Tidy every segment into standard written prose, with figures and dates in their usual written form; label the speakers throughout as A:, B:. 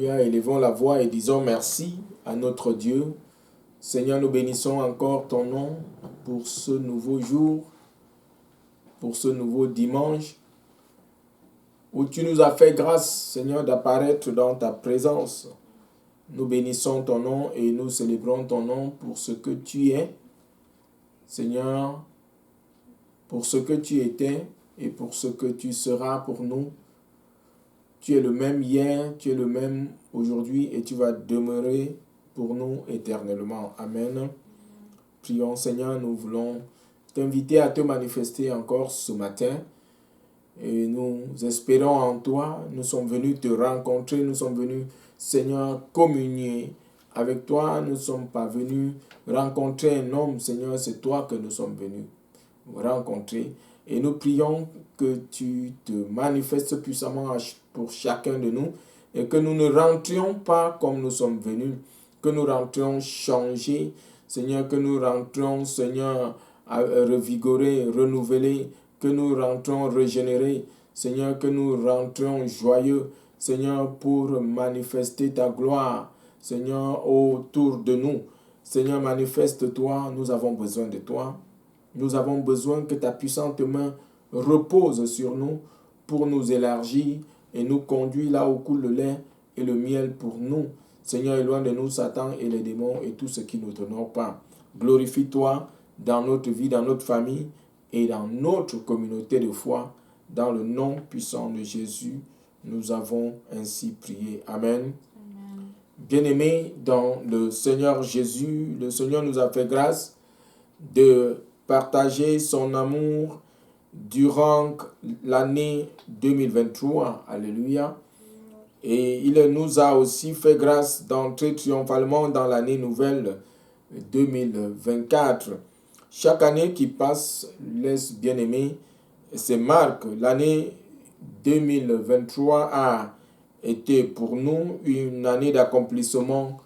A: Alléluia. Élevons la voix et disons merci à notre Dieu. Seigneur, nous bénissons encore ton nom pour ce nouveau jour, pour ce nouveau dimanche, où tu nous as fait grâce, Seigneur, d'apparaître dans ta présence. Nous bénissons ton nom et nous célébrons ton nom pour ce que tu es, Seigneur, pour ce que tu étais et pour ce que tu seras pour nous. Tu es le même hier, tu es le même aujourd'hui et tu vas demeurer pour nous éternellement. Amen. Prions, Seigneur, nous voulons t'inviter à te manifester encore ce matin. Et nous espérons en toi. Nous sommes venus te rencontrer. Nous sommes venus, Seigneur, communier avec toi. Nous ne sommes pas venus rencontrer un homme, Seigneur. C'est toi que nous sommes venus rencontrer. Et nous prions que tu te manifestes puissamment pour chacun de nous et que nous ne rentrions pas comme nous sommes venus, que nous rentrions changés, Seigneur, que nous rentrions, Seigneur, revigorés, renouvelés, que nous rentrions régénérés, Seigneur, que nous rentrions joyeux, Seigneur, pour manifester ta gloire, Seigneur, autour de nous. Seigneur, manifeste-toi, nous avons besoin de toi. Nous avons besoin que ta puissante main repose sur nous pour nous élargir et nous conduire là où coule le lait et le miel pour nous. Seigneur, éloigne de nous Satan et les démons et tout ce qui ne t'honore pas. Glorifie-toi dans notre vie, dans notre famille et dans notre communauté de foi. Dans le nom puissant de Jésus, nous avons ainsi prié. Amen. Bien-aimés dans le Seigneur Jésus, le Seigneur nous a fait grâce de partager son amour durant l'année 2023. Alléluia. Et il nous a aussi fait grâce d'entrer triomphalement dans l'année nouvelle 2024. Chaque année qui passe, laisse bien-aimé, c'est marque. L'année 2023 a été pour nous une année d'accomplissement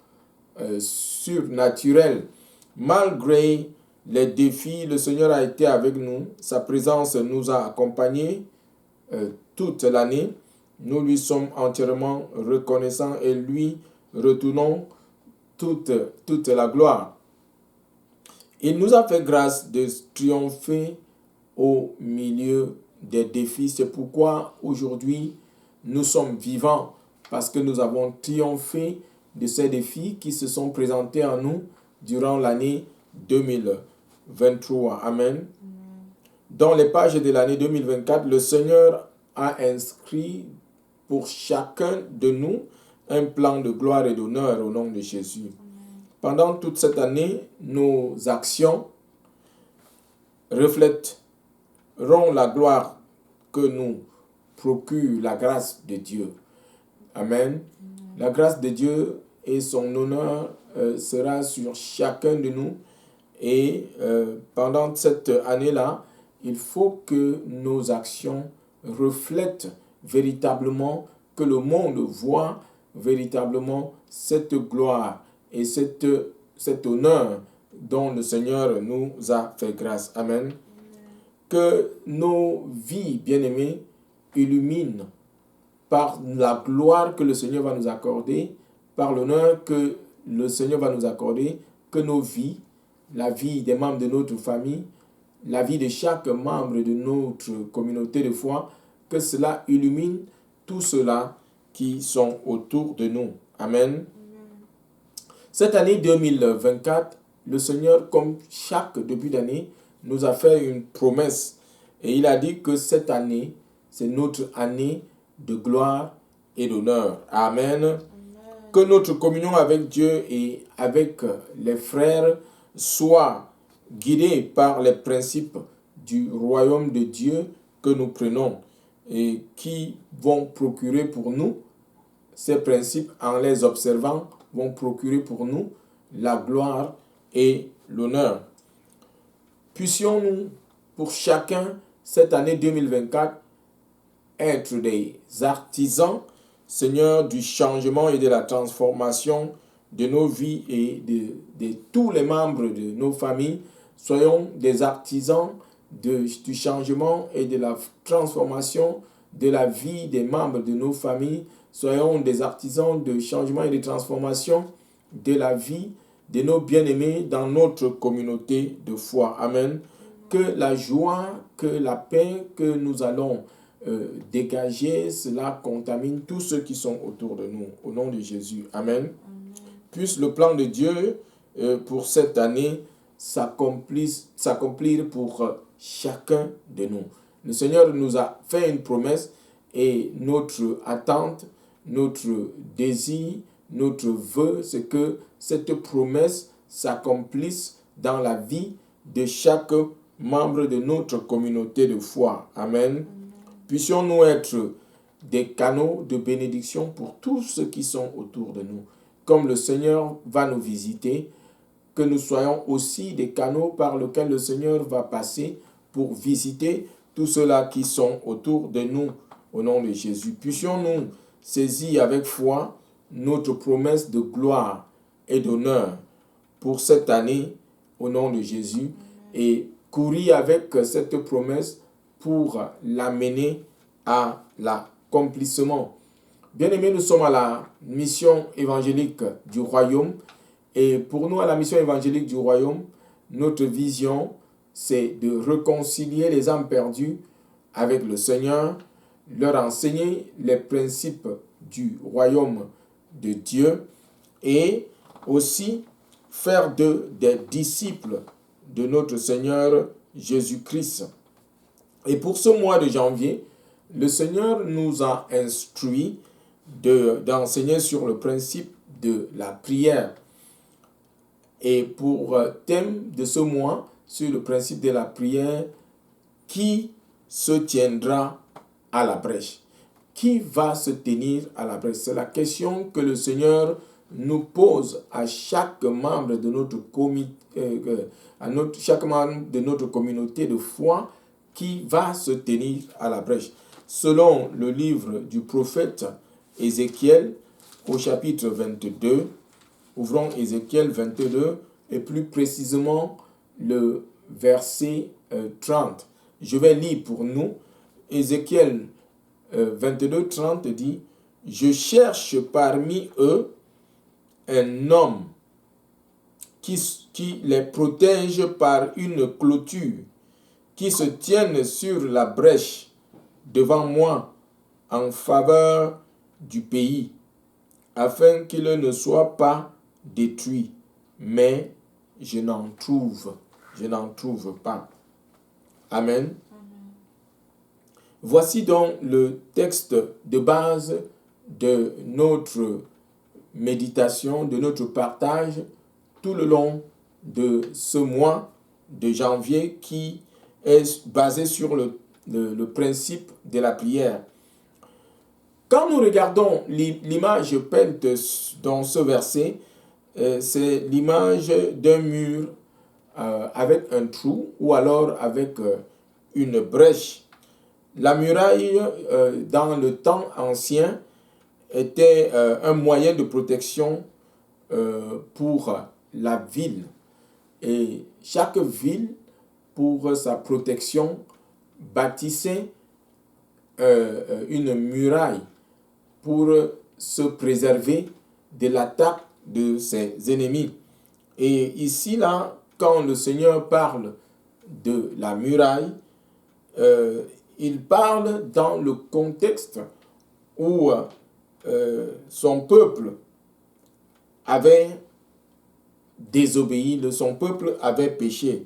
A: surnaturel. Malgré les défis, le Seigneur a été avec nous. Sa présence nous a accompagnés toute l'année. Nous lui sommes entièrement reconnaissants et lui retournons toute la gloire. Il nous a fait grâce de triompher au milieu des défis. C'est pourquoi aujourd'hui, nous sommes vivants parce que nous avons triomphé de ces défis qui se sont présentés à nous durant l'année 2023. Amen. Dans les pages de l'année 2024, le Seigneur a inscrit pour chacun de nous un plan de gloire et d'honneur au nom de Jésus. Pendant toute cette année, nos actions reflèteront la gloire que nous procure la grâce de Dieu. Amen. La grâce de Dieu et son honneur sera sur chacun de nous. Et pendant cette année-là, il faut que nos actions reflètent véritablement, que le monde voit véritablement cette gloire et cet honneur dont le Seigneur nous a fait grâce. Amen. Que nos vies, bien-aimées, illuminent par la gloire que le Seigneur va nous accorder, par l'honneur que le Seigneur va nous accorder, que nos vies, la vie des membres de notre famille, la vie de chaque membre de notre communauté de foi, que cela illumine tous ceux-là qui sont autour de nous. Amen. Cette année 2024, le Seigneur, comme chaque début d'année, nous a fait une promesse. Et il a dit que cette année, c'est notre année de gloire et d'honneur. Amen. Amen. Que notre communion avec Dieu et avec les frères soit guidée par les principes du royaume de Dieu que nous prenons et qui vont procurer pour nous, ces principes en les observant, vont procurer pour nous la gloire et l'honneur. Puissions-nous, pour chacun, cette année 2024, être des artisans, Seigneur, du changement et de la transformation de nos vies et de tous les membres de nos familles. Soyons des artisans du changement et de la transformation de la vie des membres de nos familles. soyons des artisans de changement et de transformation de la vie de nos bien-aimés dans notre communauté de foi. Amen. Que la joie, que la paix que nous allons dégager, cela contamine tous ceux qui sont autour de nous. Au nom de Jésus. Amen. Puisse le plan de Dieu pour cette année s'accomplir pour chacun de nous. Le Seigneur nous a fait une promesse et notre attente, notre désir, notre vœu, c'est que cette promesse s'accomplisse dans la vie de chaque membre de notre communauté de foi. Amen. Puissions-nous être des canaux de bénédiction pour tous ceux qui sont autour de nous. Comme le Seigneur va nous visiter, que nous soyons aussi des canaux par lesquels le Seigneur va passer pour visiter tous ceux-là qui sont autour de nous, au nom de Jésus. Puissions-nous saisir avec foi notre promesse de gloire et d'honneur pour cette année, au nom de Jésus, et courir avec cette promesse pour l'amener à l'accomplissement. Bien-aimés, nous sommes à la mission évangélique du royaume. Et pour nous, à la mission évangélique du royaume, notre vision, c'est de réconcilier les âmes perdues avec le Seigneur, leur enseigner les principes du royaume de Dieu et aussi faire d'eux des disciples de notre Seigneur Jésus-Christ. Et pour ce mois de janvier, le Seigneur nous a instruit d'enseigner sur le principe de la prière. Et pour thème de ce mois, sur le principe de la prière, qui se tiendra à la brèche? Qui va se tenir à la brèche? C'est la question que le Seigneur nous pose à chaque membre de notre communauté de foi, qui va se tenir à la brèche. Selon le livre du prophète Ézéchiel, au chapitre 22, ouvrons Ézéchiel 22 et plus précisément le verset 30. Je vais lire pour nous. Ézéchiel 22, 30 dit « Je cherche parmi eux un homme qui les protège par une clôture, qui se tienne sur la brèche devant moi en faveur du pays, afin qu'il ne soit pas détruit. Mais je n'en trouve pas. » Amen. Voici donc le texte de base de notre méditation, de notre partage tout le long de ce mois de janvier qui est basé sur le principe de la prière. Quand nous regardons l'image peinte dans ce verset, c'est l'image d'un mur avec un trou ou alors avec une brèche. La muraille, dans le temps ancien, était un moyen de protection pour la ville. Et chaque ville, pour sa protection, bâtissait une muraille pour se préserver de l'attaque de ses ennemis. Et ici, là, quand le Seigneur parle de la muraille, il parle dans le contexte où son peuple avait désobéi, son peuple avait péché.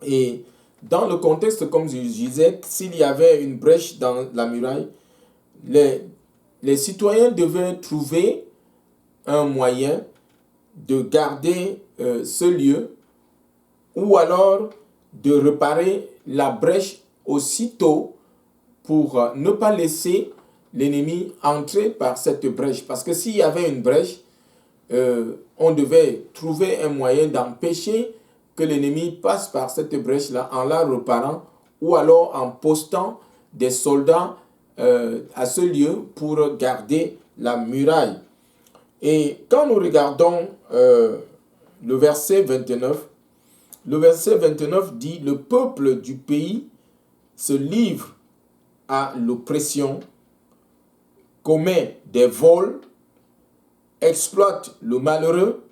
A: Et dans le contexte, comme je disais, s'il y avait une brèche dans la muraille, les citoyens devaient trouver un moyen de garder ce lieu ou alors de réparer la brèche aussitôt pour ne pas laisser l'ennemi entrer par cette brèche. Parce que s'il y avait une brèche, on devait trouver un moyen d'empêcher que l'ennemi passe par cette brèche-là en la réparant ou alors en postant des soldats à ce lieu pour garder la muraille. Et quand nous regardons le verset 29, le verset 29 dit « Le peuple du pays se livre à l'oppression commet des vols, exploite le malheureux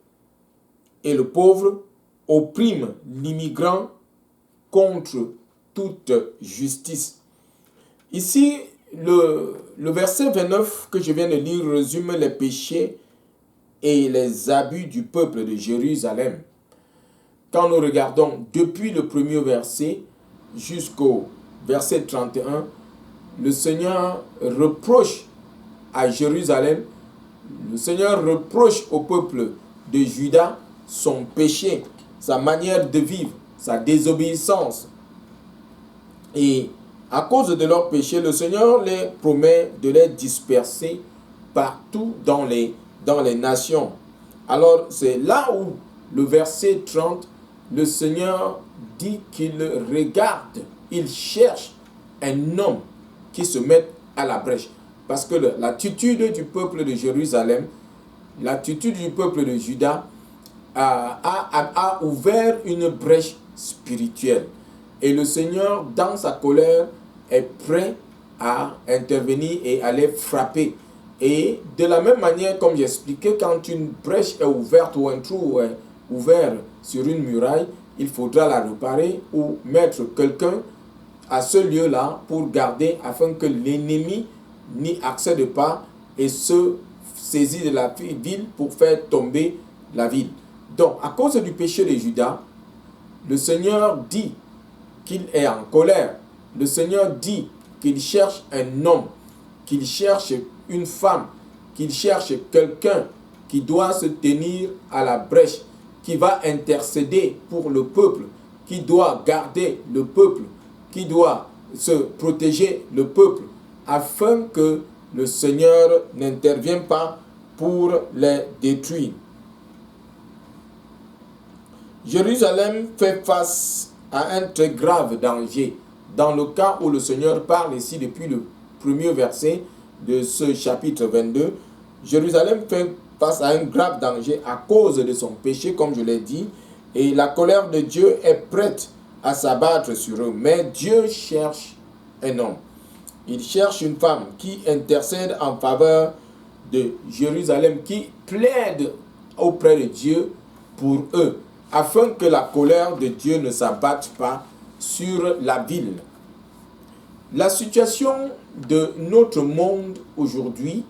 A: et le pauvre, opprime l'immigrant contre toute justice. Ici, le verset 29 que je viens de lire résume les péchés et les abus du peuple de Jérusalem. Quand nous regardons depuis le premier verset jusqu'au verset 31, le Seigneur reproche à Jérusalem, le Seigneur reproche au peuple de Juda son péché, sa manière de vivre, sa désobéissance. Et à cause de leur péché, le Seigneur les promet de les disperser partout dans les nations. Alors c'est là où le verset 30, le Seigneur dit qu'il regarde, il cherche un homme qui se mette à la brèche. Parce que l'attitude du peuple de Jérusalem, l'attitude du peuple de Juda a ouvert une brèche spirituelle. Et le Seigneur, dans sa colère, est prêt à intervenir et à les frapper. Et de la même manière, comme j'expliquais, quand une brèche est ouverte ou un trou est ouvert sur une muraille, il faudra la réparer ou mettre quelqu'un à ce lieu-là pour garder afin que l'ennemi n'y accède pas et se saisit de la ville pour faire tomber la ville. Donc, à cause du péché de Juda, le Seigneur dit qu'il est en colère. Le Seigneur dit qu'il cherche un homme, qu'il cherche une femme, qu'il cherche quelqu'un qui doit se tenir à la brèche, qui va intercéder pour le peuple, qui doit garder le peuple, qui doit se protéger le peuple, afin que le Seigneur n'intervienne pas pour les détruire. Jérusalem fait face à un très grave danger. Dans le cas où le Seigneur parle ici depuis le premier verset de ce chapitre 22, Jérusalem fait face à un grave danger à cause de son péché, comme je l'ai dit, et la colère de Dieu est prête à s'abattre sur eux. Mais Dieu cherche un homme. Il cherche une femme qui intercède en faveur de Jérusalem, qui plaide auprès de Dieu pour eux, afin que la colère de Dieu ne s'abatte pas sur la ville. La situation de notre monde aujourd'hui,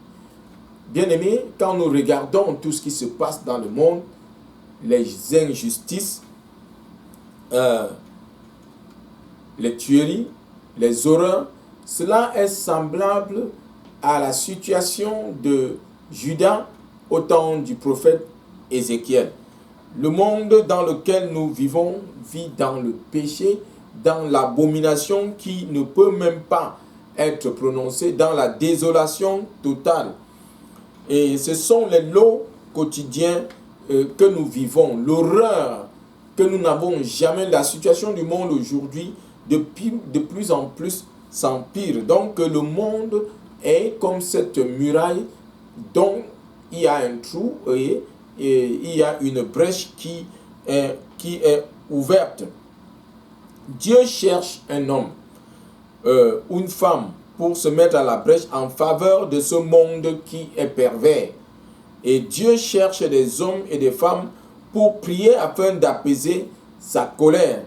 A: bien aimés, quand nous regardons tout ce qui se passe dans le monde, les injustices, les tueries, les horreurs, cela est semblable à la situation de Juda au temps du prophète Ézéchiel. Le monde dans lequel nous vivons vit dans le péché, dans l'abomination qui ne peut même pas être prononcée, dans la désolation totale. Et ce sont les lots quotidiens que nous vivons, l'horreur que nous n'avons jamais. La situation du monde aujourd'hui, de plus en plus, s'empire. Donc le monde est comme cette muraille dont il y a un trou et il y a une brèche qui est ouverte. Dieu cherche un homme, une femme, pour se mettre à la brèche en faveur de ce monde qui est pervers. Et Dieu cherche des hommes et des femmes pour prier afin d'apaiser sa colère.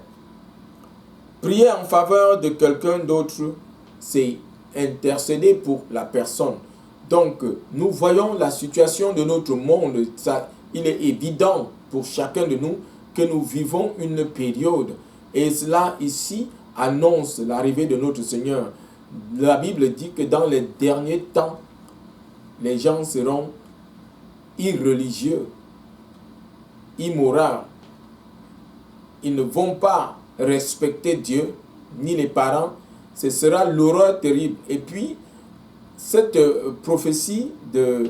A: Prier en faveur de quelqu'un d'autre, c'est intercéder pour la personne. Donc, nous voyons la situation de notre monde. Il est évident pour chacun de nous que nous vivons une période. Et cela ici annonce l'arrivée de notre Seigneur. La Bible dit que dans les derniers temps, les gens seront irreligieux, immoraux. Ils ne vont pas respecter Dieu, ni les parents. Ce sera l'horreur terrible. Et puis, cette prophétie de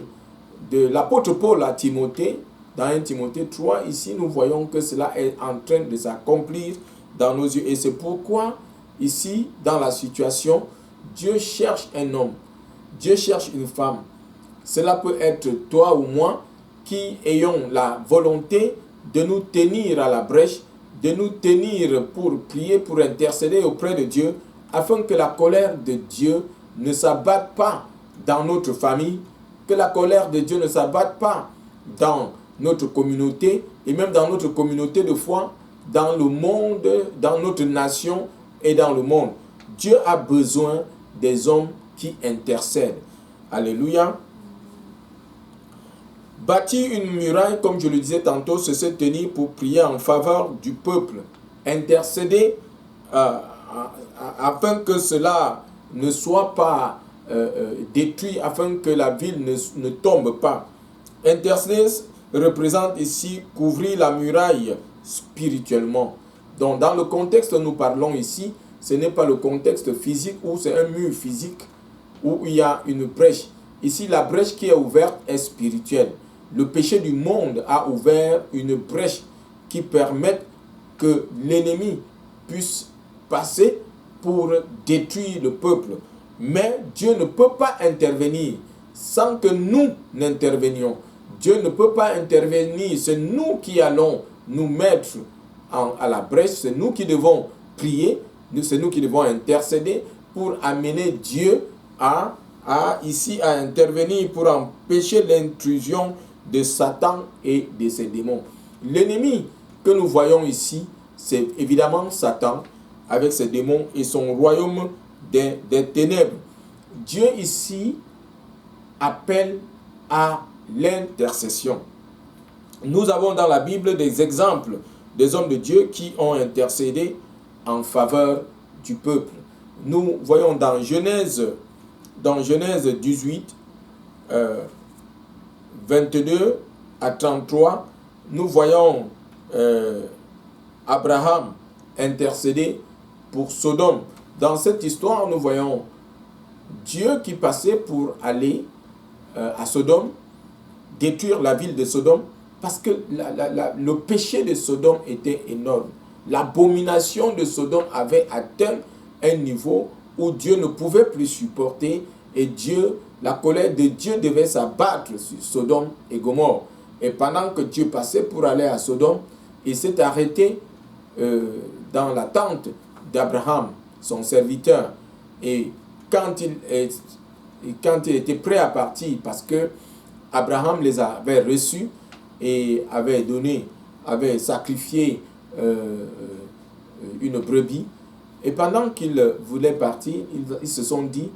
A: l'apôtre Paul à Timothée, dans 1 Timothée 3, ici nous voyons que cela est en train de s'accomplir dans nos yeux. Et c'est pourquoi, ici, dans la situation, Dieu cherche un homme, Dieu cherche une femme. Cela peut être toi ou moi qui ayons la volonté de nous tenir à la brèche, de nous tenir pour prier, pour intercéder auprès de Dieu, afin que la colère de Dieu ne s'abatte pas dans notre famille, que la colère de Dieu ne s'abatte pas dans notre communauté et même dans notre communauté de foi, dans le monde, dans notre nation et dans le monde. Dieu a besoin des hommes qui intercèdent. Alléluia. Bâtir une muraille, comme je le disais tantôt, c'est se tenir pour prier en faveur du peuple. Intercéder afin que cela ne soit pas détruit, afin que la ville ne tombe pas. Intercéder représente ici couvrir la muraille spirituellement. Donc dans le contexte que nous parlons ici, ce n'est pas le contexte physique où c'est un mur physique où il y a une brèche. Ici, la brèche qui est ouverte est spirituelle. Le péché du monde a ouvert une brèche qui permet que l'ennemi puisse passer pour détruire le peuple. Mais Dieu ne peut pas intervenir sans que nous n'intervenions. Dieu ne peut pas intervenir. C'est nous qui allons nous mettre à la brèche. C'est nous qui devons prier. C'est nous qui devons intercéder pour amener Dieu à intervenir pour empêcher l'intrusion de Satan et de ses démons. L'ennemi que nous voyons ici, c'est évidemment Satan avec ses démons et son royaume des ténèbres. Dieu ici appelle à l'intercession. Nous avons dans la Bible des exemples des hommes de Dieu qui ont intercédé en faveur du peuple. Nous voyons dans Genèse 18, 22 à 33, nous voyons Abraham intercéder pour Sodome. Dans cette histoire, nous voyons Dieu qui passait pour aller à Sodome, détruire la ville de Sodome, parce que le péché de Sodome était énorme. L'abomination de Sodome avait atteint un niveau où Dieu ne pouvait plus supporter et la colère de Dieu devait s'abattre sur Sodome et Gomorrhe. Et pendant que Dieu passait pour aller à Sodome, il s'est arrêté dans la tente d'Abraham, son serviteur. Et quand il était prêt à partir, parce que Abraham les avait reçus et avait sacrifié une brebis. Et pendant qu'ils voulaient partir, ils se sont dit,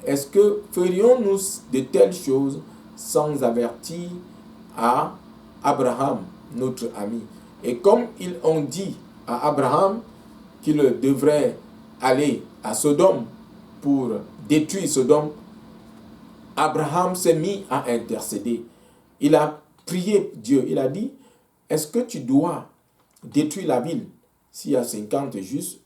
A: est-ce que ferions-nous de telles choses sans avertir à Abraham, notre ami? Et comme ils ont dit à Abraham qu'il devrait aller à Sodome pour détruire Sodome, Abraham s'est mis à intercéder. Il a prié Dieu. Il a dit, est-ce que tu dois détruire la ville s'il y a 50 justes?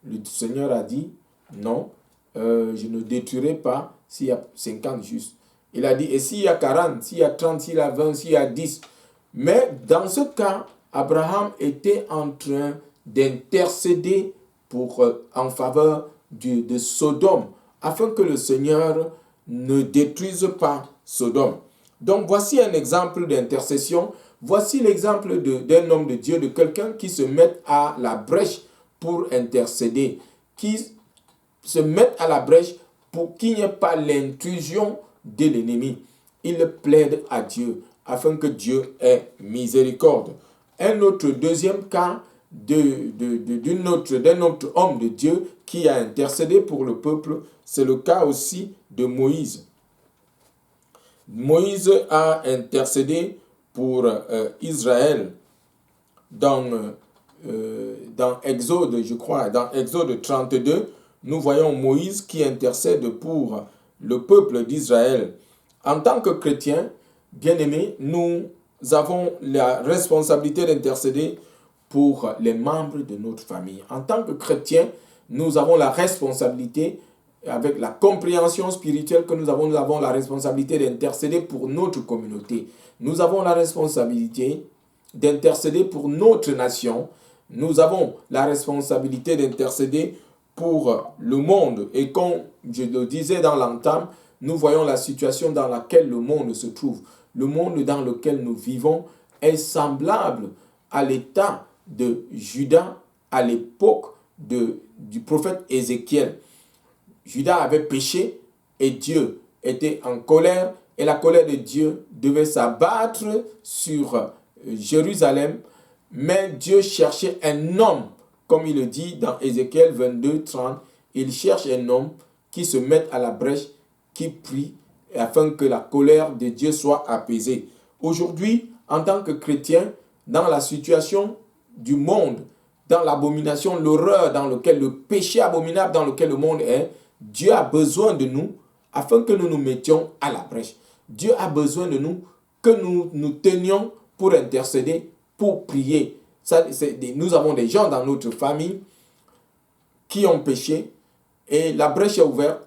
A: Le Seigneur a dit, non, je ne détruirai pas s'il y a 50 justes. Il a dit, et s'il y a 40, s'il y a 30, s'il y a 20, s'il y a 10. Mais dans ce cas, Abraham était en train d'intercéder en faveur de Sodome, afin que le Seigneur ne détruise pas Sodome. Donc voici un exemple d'intercession. Voici l'exemple d'un homme de Dieu, de quelqu'un qui se met à la brèche pour intercéder, qui se met à la brèche pour qu'il n'y ait pas l'intrusion de l'ennemi. Il plaide à Dieu afin que Dieu ait miséricorde. Un autre deuxième cas d'un autre homme de Dieu qui a intercédé pour le peuple, c'est le cas aussi de Moïse. Moïse a intercédé pour Israël dans Exode, je crois, dans Exode 32, nous voyons Moïse qui intercède pour le peuple d'Israël. En tant que chrétiens, bien-aimés, nous avons la responsabilité d'intercéder pour les membres de notre famille. En tant que chrétiens, nous avons la responsabilité, avec la compréhension spirituelle que nous avons la responsabilité d'intercéder pour notre communauté. Nous avons la responsabilité d'intercéder pour notre nation. Nous avons la responsabilité d'intercéder pour le monde. Et comme je le disais dans l'entame, nous voyons la situation dans laquelle le monde se trouve. Le monde dans lequel nous vivons est semblable à l'état de Juda à l'époque du prophète Ézéchiel. Juda avait péché et Dieu était en colère et la colère de Dieu devait s'abattre sur Jérusalem. Mais Dieu cherchait un homme, comme il le dit dans Ézéchiel 22, 30. Il cherche un homme qui se mette à la brèche, qui prie, afin que la colère de Dieu soit apaisée. Aujourd'hui, en tant que chrétien, dans la situation du monde, dans l'abomination, l'horreur dans lequel, le péché abominable dans lequel le monde est, Dieu a besoin de nous afin que nous nous mettions à la brèche. Dieu a besoin de nous, que nous nous tenions pour intercéder, pour prier. Nous avons des gens dans notre famille qui ont péché et la brèche est ouverte.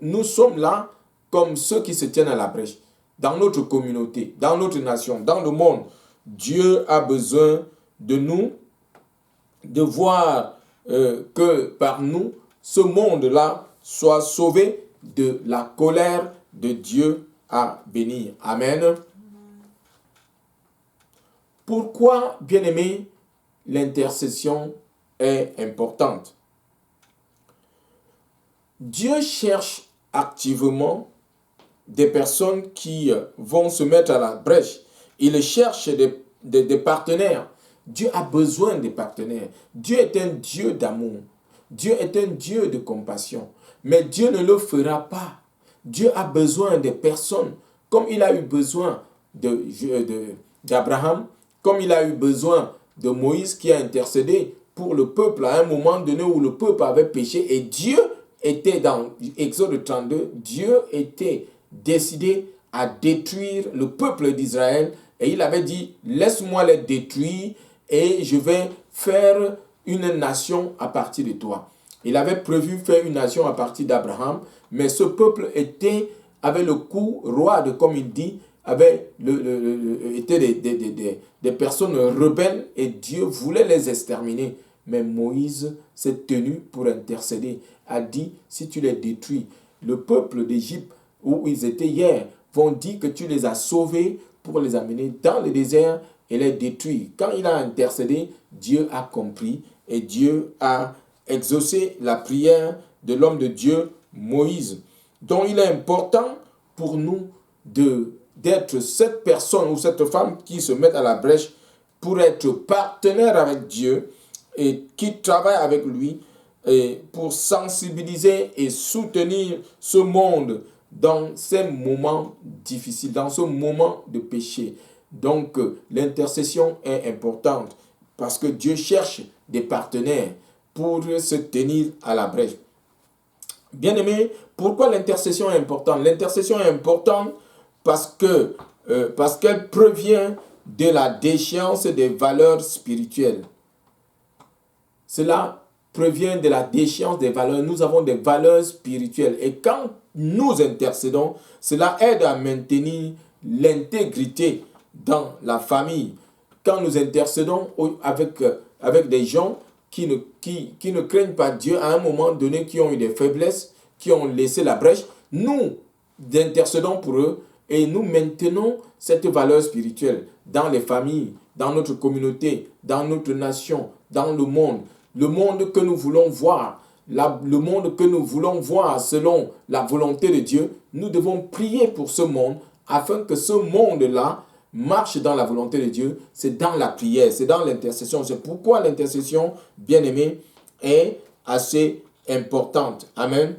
A: Nous sommes là comme ceux qui se tiennent à la brèche. Dans notre communauté, dans notre nation, dans le monde, Dieu a besoin de nous, de voir que par nous, ce monde-là soit sauvé de la colère de Dieu à bénir. Amen. Pourquoi, bien-aimés, l'intercession est importante? Dieu cherche activement des personnes qui vont se mettre à la brèche. Il cherche des partenaires. Dieu a besoin des partenaires. Dieu est un Dieu d'amour. Dieu est un Dieu de compassion. Mais Dieu ne le fera pas. Dieu a besoin des personnes, comme il a eu besoin d'Abraham, comme il a eu besoin de Moïse qui a intercédé pour le peuple à un moment donné où le peuple avait péché. Et Dieu était dans Exode 32, Dieu était décidé à détruire le peuple d'Israël. Et il avait dit, laisse-moi les détruire et je vais faire une nation à partir de toi. Il avait prévu faire une nation à partir d'Abraham, mais ce peuple avait le coup roide, comme il dit, étaient des personnes rebelles et Dieu voulait les exterminer. Mais Moïse s'est tenu pour intercéder, a dit, si tu les détruis, le peuple d'Égypte où ils étaient hier vont dire que tu les as sauvés pour les amener dans le désert et les détruire. Quand il a intercédé, Dieu a compris et Dieu a exaucé la prière de l'homme de Dieu, Moïse. Donc il est important pour nous d'être cette personne ou cette femme qui se met à la brèche pour être partenaire avec Dieu et qui travaille avec lui et pour sensibiliser et soutenir ce monde dans ces moments difficiles, dans ce moment de péché. Donc l'intercession est importante parce que Dieu cherche des partenaires pour se tenir à la brèche. Bien-aimés, pourquoi l'intercession est importante? L'intercession est importante parce qu'elle provient de la déchéance des valeurs spirituelles. Cela provient de la déchéance des valeurs. Nous avons des valeurs spirituelles. Et quand nous intercédons, cela aide à maintenir l'intégrité dans la famille. Quand nous intercédons avec des gens qui ne craignent pas Dieu à un moment donné, qui ont eu des faiblesses, qui ont laissé la brèche, nous intercédons pour eux et nous maintenons cette valeur spirituelle dans les familles, dans notre communauté, dans notre nation, dans le monde. Le monde que nous voulons voir, le monde que nous voulons voir selon la volonté de Dieu, nous devons prier pour ce monde afin que ce monde-là marche dans la volonté de Dieu. C'est dans la prière, c'est dans l'intercession. C'est pourquoi l'intercession, bien-aimée, est assez importante. Amen.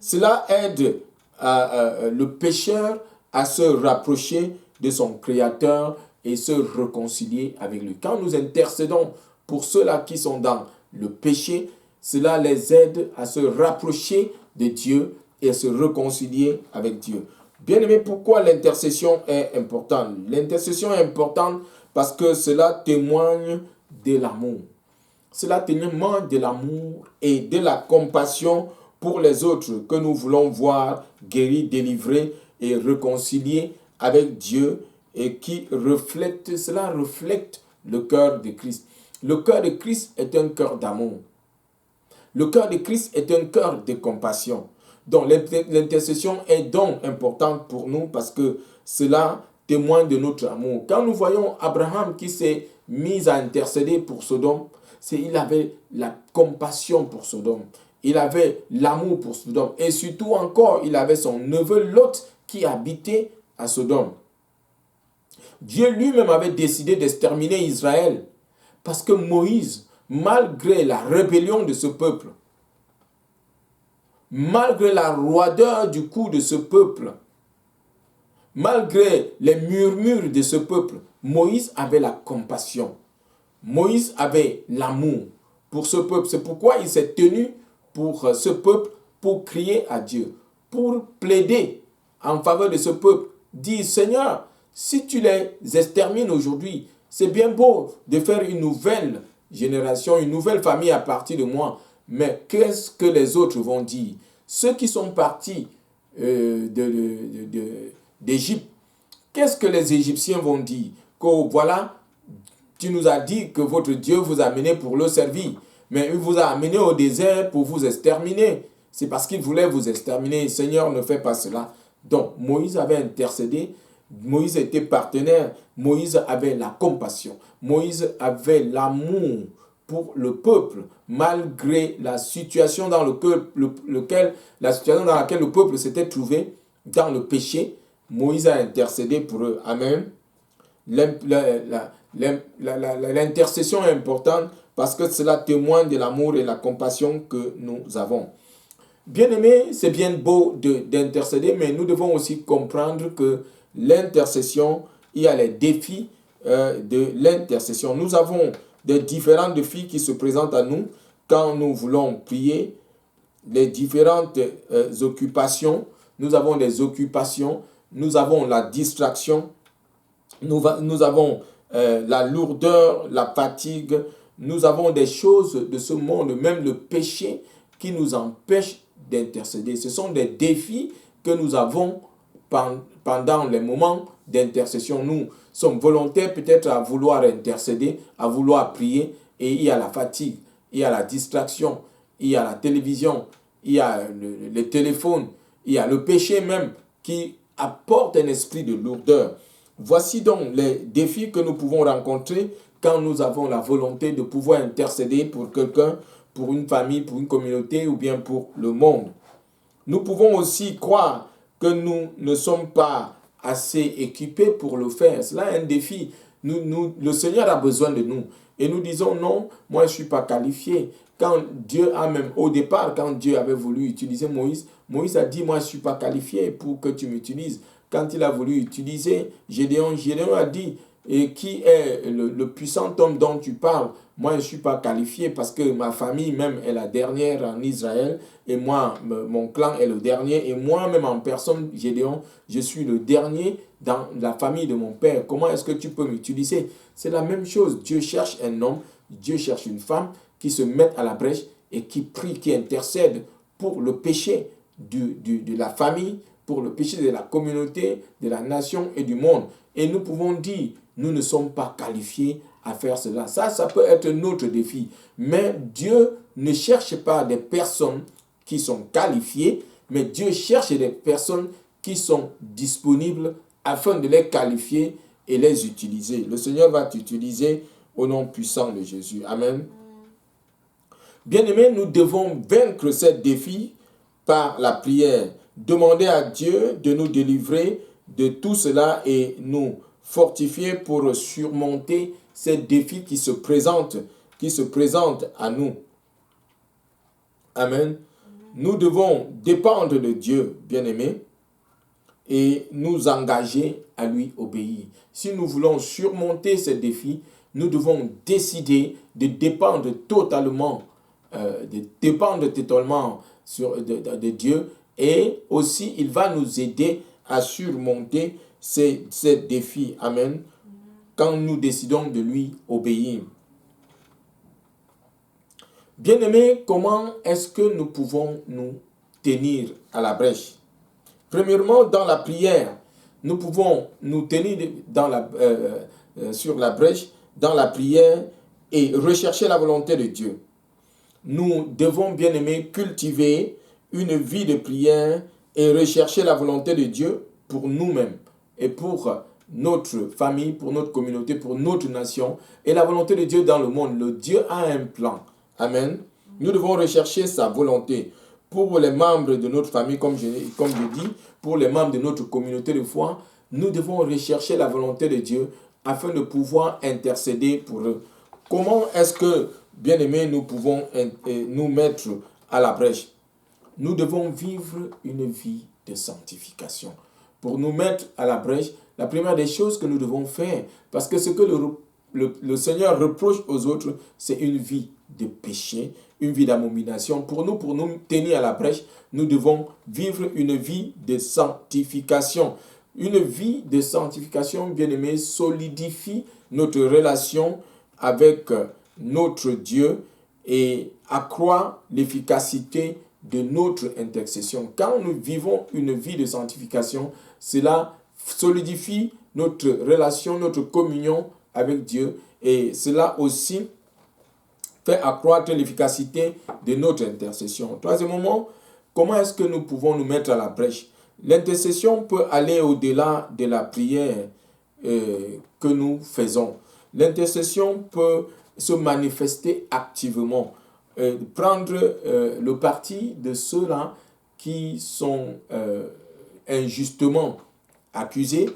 A: Cela aide le pécheur à se rapprocher de son Créateur et se réconcilier avec lui. Quand nous intercédons pour ceux-là qui sont dans le péché, cela les aide à se rapprocher de Dieu et à se réconcilier avec Dieu. Bien-aimé, pourquoi l'intercession est importante? L'intercession est importante parce que cela témoigne de l'amour. Cela témoigne de l'amour et de la compassion pour les autres que nous voulons voir guéris, délivrés et réconciliés avec Dieu et cela reflète le cœur de Christ. Le cœur de Christ est un cœur d'amour. Le cœur de Christ est un cœur de compassion. Donc l'intercession est donc importante pour nous parce que cela témoigne de notre amour. Quand nous voyons Abraham qui s'est mis à intercéder pour Sodome, il avait la compassion pour Sodome. il avait l'amour pour Sodome. Et surtout encore, il avait son neveu Lot qui habitait à Sodome. Dieu lui-même avait décidé d'exterminer Israël parce que Moïse, malgré la rébellion de ce peuple, malgré la roideur du cou de ce peuple, malgré les murmures de ce peuple, Moïse avait la compassion. Moïse avait l'amour pour ce peuple. C'est pourquoi il s'est tenu pour ce peuple, pour crier à Dieu, pour plaider en faveur de ce peuple. Dire, Seigneur, si tu les extermines aujourd'hui, c'est bien beau de faire une nouvelle génération, une nouvelle famille à partir de moi. Mais qu'est-ce que les autres vont dire? Ceux qui sont partis d'Égypte, qu'est-ce que les Égyptiens vont dire? Que voilà, tu nous as dit que votre Dieu vous a amené pour le servir, mais il vous a amené au désert pour vous exterminer. C'est parce qu'il voulait vous exterminer. Seigneur, ne fais pas cela. Donc, Moïse avait intercédé. Moïse était partenaire. Moïse avait la compassion. Moïse avait l'amour pour le peuple, malgré la situation dans laquelle le peuple s'était trouvé dans le péché. Moïse a intercédé pour eux. Amen. L'intercession est importante parce que cela témoigne de l'amour et la compassion que nous avons. Bien-aimés, c'est bien beau d'intercéder, mais nous devons aussi comprendre que l'intercession, il y a les défis de l'intercession. Nous avons des différents défis qui se présentent à nous quand nous voulons prier, les différentes occupations. Nous avons des occupations, nous avons la distraction, nous avons la lourdeur, la fatigue, nous avons des choses de ce monde, même le péché qui nous empêche d'intercéder. Ce sont des défis que nous avons pendant les moments d'intercession. Nous sommes volontaires peut-être à vouloir intercéder, à vouloir prier, et il y a la fatigue, il y a la distraction, il y a la télévision, il y a le téléphone, il y a le péché même qui apporte un esprit de lourdeur. Voici donc les défis que nous pouvons rencontrer quand nous avons la volonté de pouvoir intercéder pour quelqu'un, pour une famille, pour une communauté ou bien pour le monde. Nous pouvons aussi croire que nous ne sommes pas assez équipés pour le faire. Cela est un défi. Le Seigneur a besoin de nous. Et nous disons non, moi je ne suis pas qualifié. Quand Dieu a même, au départ, quand Dieu avait voulu utiliser Moïse, Moïse a dit, moi je ne suis pas qualifié pour que tu m'utilises. Quand il a voulu utiliser Gédéon, Gédéon a dit, et qui est le puissant homme dont tu parles? Moi, je ne suis pas qualifié parce que ma famille même est la dernière en Israël et moi, mon clan est le dernier et moi-même en personne, Gédéon, je suis le dernier dans la famille de mon père. Comment est-ce que tu peux m'utiliser? C'est la même chose. Dieu cherche un homme, Dieu cherche une femme qui se mettent à la brèche et qui prie, qui intercède pour le péché de la famille, pour le péché de la communauté, de la nation et du monde. Et nous pouvons dire, nous ne sommes pas qualifiés à faire cela. Ça peut être notre défi. Mais Dieu ne cherche pas des personnes qui sont qualifiées, mais Dieu cherche des personnes qui sont disponibles afin de les qualifier et les utiliser. Le Seigneur va t'utiliser au nom puissant de Jésus. Amen. Bien-aimés, nous devons vaincre ces défis par la prière. Demander à Dieu de nous délivrer de tout cela et nous fortifier pour surmonter ces défis qui se présentent à nous. Amen. Nous devons dépendre de Dieu, bien-aimés, et nous engager à lui obéir. Si nous voulons surmonter ces défis, nous devons décider de dépendre totalement de Dieu, et aussi il va nous aider à surmonter ces défis. Amen. Quand nous décidons de lui obéir. Bien-aimés, comment est-ce que nous pouvons nous tenir à la brèche? Premièrement, dans la prière, nous pouvons nous tenir sur la brèche, dans la prière et rechercher la volonté de Dieu. Nous devons, bien-aimés, cultiver une vie de prière et rechercher la volonté de Dieu pour nous-mêmes et pour notre famille, pour notre communauté, pour notre nation et la volonté de Dieu dans le monde. Le Dieu a un plan. Amen. Nous devons rechercher sa volonté. Pour les membres de notre famille, comme je dis, pour les membres de notre communauté de foi, nous devons rechercher la volonté de Dieu afin de pouvoir intercéder pour eux. Comment est-ce que, bien-aimés, nous pouvons nous mettre à la brèche? Nous devons vivre une vie de sanctification. Pour nous mettre à la brèche, la première des choses que nous devons faire, parce que ce que le Seigneur reproche aux autres, c'est une vie de péché, une vie d'abomination. Pour nous tenir à la brèche, nous devons vivre une vie de sanctification. Une vie de sanctification, bien-aimé, solidifie notre relation avec notre Dieu et accroît l'efficacité de notre intercession. Quand nous vivons une vie de sanctification, cela solidifie notre relation, notre communion avec Dieu et cela aussi fait accroître l'efficacité de notre intercession. Troisièmement, comment est-ce que nous pouvons nous mettre à la brèche? L'intercession peut aller au-delà de la prière que nous faisons. L'intercession peut se manifester activement. Prendre le parti de ceux-là qui sont injustement accusés,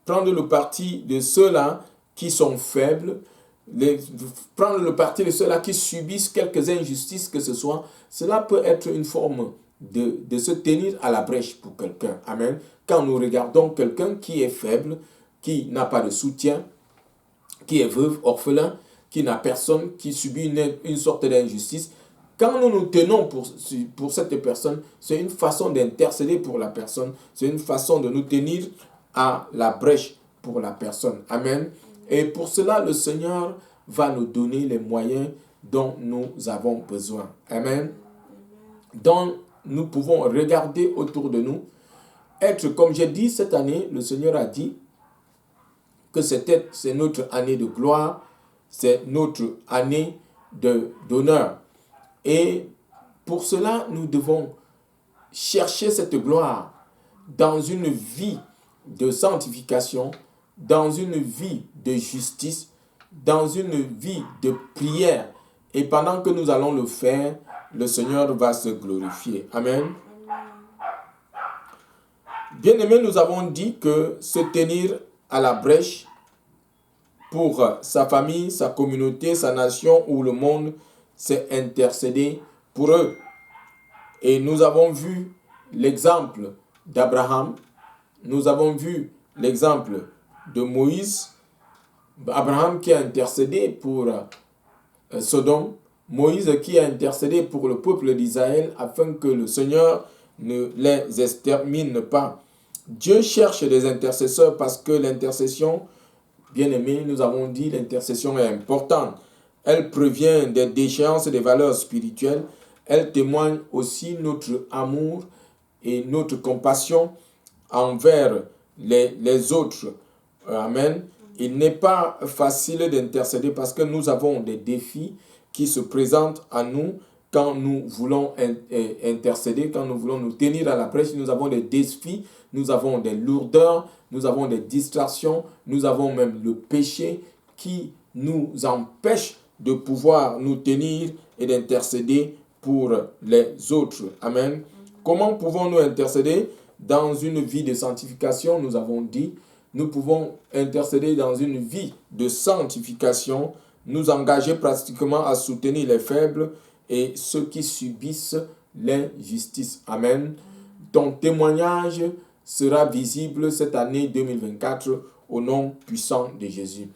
A: prendre le parti de ceux-là qui sont faibles, prendre le parti de ceux-là qui subissent quelques injustices que ce soit, cela peut être une forme de se tenir à la brèche pour quelqu'un. Amen. Quand nous regardons quelqu'un qui est faible, qui n'a pas de soutien, qui est veuve, orphelin, qui n'a personne, qui subit une sorte d'injustice, quand nous nous tenons pour cette personne, c'est une façon d'intercéder pour la personne, c'est une façon de nous tenir à la brèche pour la personne. Amen. Et pour cela, le Seigneur va nous donner les moyens dont nous avons besoin. Amen. Donc, nous pouvons regarder autour de nous, être, comme j'ai dit cette année, le Seigneur a dit que c'est notre année de gloire, c'est notre année d'honneur. Et pour cela, nous devons chercher cette gloire dans une vie de sanctification, dans une vie de justice, dans une vie de prière. Et pendant que nous allons le faire, le Seigneur va se glorifier. Amen. Bien-aimés, nous avons dit que se tenir à la brèche pour sa famille, sa communauté, sa nation ou le monde, c'est intercéder pour eux. Et nous avons vu l'exemple d'Abraham, nous avons vu l'exemple de Moïse, Abraham qui a intercédé pour Sodome, Moïse qui a intercédé pour le peuple d'Israël afin que le Seigneur ne les extermine pas. Dieu cherche des intercesseurs parce que l'intercession, bien aimé, nous avons dit, l'intercession est importante. Elle provient des déchéances des valeurs spirituelles. Elle témoigne aussi notre amour et notre compassion envers les autres. Amen. Il n'est pas facile d'intercéder parce que nous avons des défis qui se présentent à nous quand nous voulons intercéder, quand nous voulons nous tenir à la brèche. Nous avons des défis, nous avons des lourdeurs, nous avons des distractions, nous avons même le péché qui nous empêche de pouvoir nous tenir et d'intercéder pour les autres. Amen. Comment pouvons-nous intercéder? Dans une vie de sanctification, nous avons dit, nous pouvons intercéder dans une vie de sanctification, nous engager pratiquement à soutenir les faibles et ceux qui subissent l'injustice. Amen. Ton témoignage sera visible cette année 2024 au nom puissant de Jésus.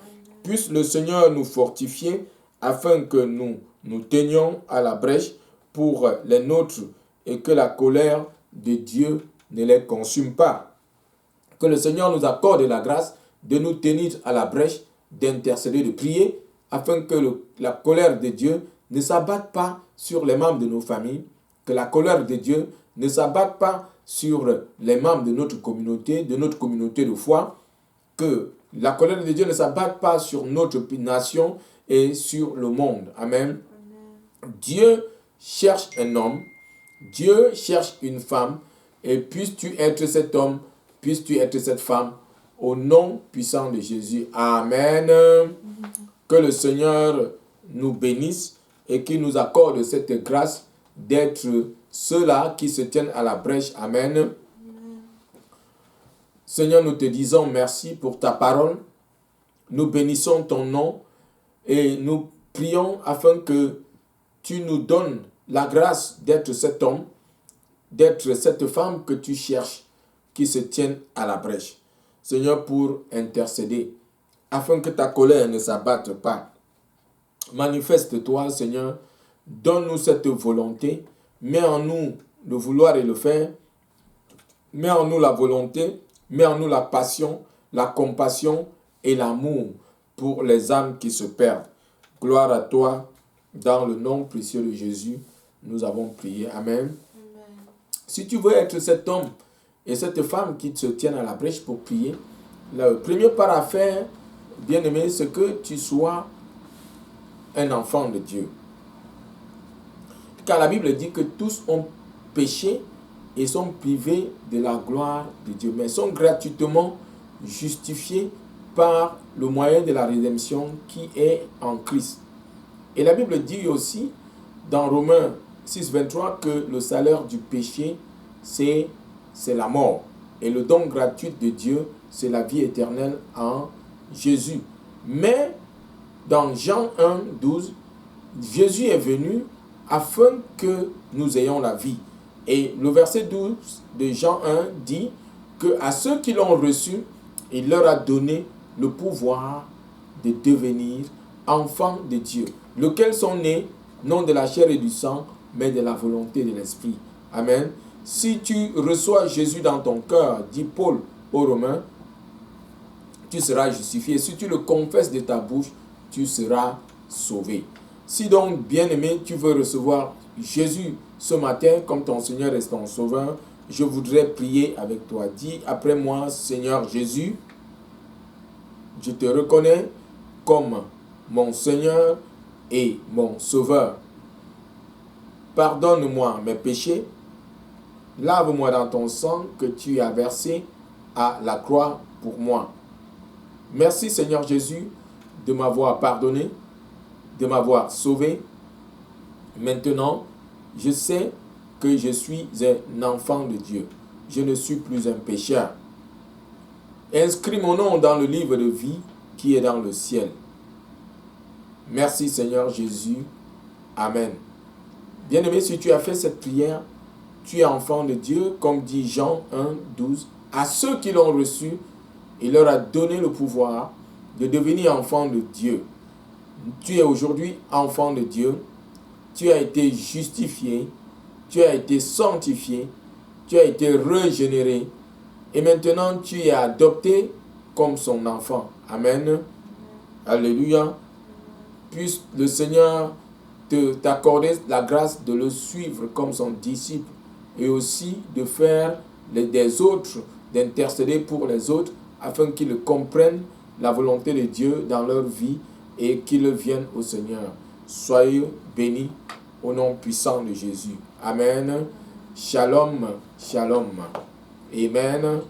A: Puisse le Seigneur nous fortifier afin que nous nous tenions à la brèche pour les nôtres et que la colère de Dieu ne les consume pas. Que le Seigneur nous accorde la grâce de nous tenir à la brèche, d'intercéder, de prier, afin que la colère de Dieu ne s'abatte pas sur les membres de nos familles, que la colère de Dieu ne s'abatte pas sur les membres de notre communauté de foi, que la colère de Dieu ne s'abatte pas sur notre nation et sur le monde. Amen. Dieu cherche un homme, Dieu cherche une femme, et puisses-tu être cet homme, puisses-tu être cette femme, au nom puissant de Jésus. Amen. Que le Seigneur nous bénisse et qu'il nous accorde cette grâce d'être ceux-là qui se tiennent à la brèche. Amen. Seigneur, nous te disons merci pour ta parole. Nous bénissons ton nom et nous prions afin que tu nous donnes la grâce d'être cet homme, d'être cette femme que tu cherches, qui se tiennent à la brèche. Seigneur, pour intercéder, afin que ta colère ne s'abatte pas. Manifeste-toi, Seigneur, donne-nous cette volonté, mets en nous le vouloir et le faire, mets en nous la volonté, mets en nous la passion, la compassion et l'amour pour les âmes qui se perdent. Gloire à toi, dans le nom précieux de Jésus, nous avons prié. Amen. Amen. Si tu veux être cet homme et cette femme qui se tiennent à la brèche pour prier, le premier pas à faire, bien-aimé, c'est que tu sois un enfant de Dieu. Car la Bible dit que tous ont péché et sont privés de la gloire de Dieu, mais sont gratuitement justifiés par le moyen de la rédemption qui est en Christ. Et la Bible dit aussi dans Romains 6, 23 que le salaire du péché, c'est la mort. Et le don gratuit de Dieu, c'est la vie éternelle en Jésus. Mais dans Jean 1, 12, Jésus est venu afin que nous ayons la vie. Et le verset 12 de Jean 1 dit que à ceux qui l'ont reçu, il leur a donné le pouvoir de devenir enfants de Dieu, lesquels sont nés non de la chair et du sang, mais de la volonté de l'Esprit. Amen. Si tu reçois Jésus dans ton cœur, dit Paul aux Romains, tu seras justifié. Si tu le confesses de ta bouche, tu seras sauvé. Si donc, bien-aimé, tu veux recevoir Jésus ce matin comme ton Seigneur et ton Sauveur, je voudrais prier avec toi. Dis après moi, Seigneur Jésus, je te reconnais comme mon Seigneur et mon Sauveur. Pardonne-moi mes péchés. Lave-moi dans ton sang que tu as versé à la croix pour moi. Merci Seigneur Jésus de m'avoir pardonné, de m'avoir sauvé. Maintenant, je sais que je suis un enfant de Dieu. Je ne suis plus un pécheur. Inscris mon nom dans le livre de vie qui est dans le ciel. Merci Seigneur Jésus. Amen. Bien-aimé, si tu as fait cette prière, tu es enfant de Dieu, comme dit Jean 1, 12. À ceux qui l'ont reçu, il leur a donné le pouvoir de devenir enfant de Dieu. Tu es aujourd'hui enfant de Dieu. Tu as été justifié. Tu as été sanctifié. Tu as été régénéré. Et maintenant, tu es adopté comme son enfant. Amen. Alléluia. Puisse le Seigneur t'accorder la grâce de le suivre comme son disciple et aussi de faire des autres, d'intercéder pour les autres afin qu'ils comprennent la volonté de Dieu dans leur vie et qu'ils viennent au Seigneur. Soyez bénis au nom puissant de Jésus. Amen. Shalom, shalom. Amen.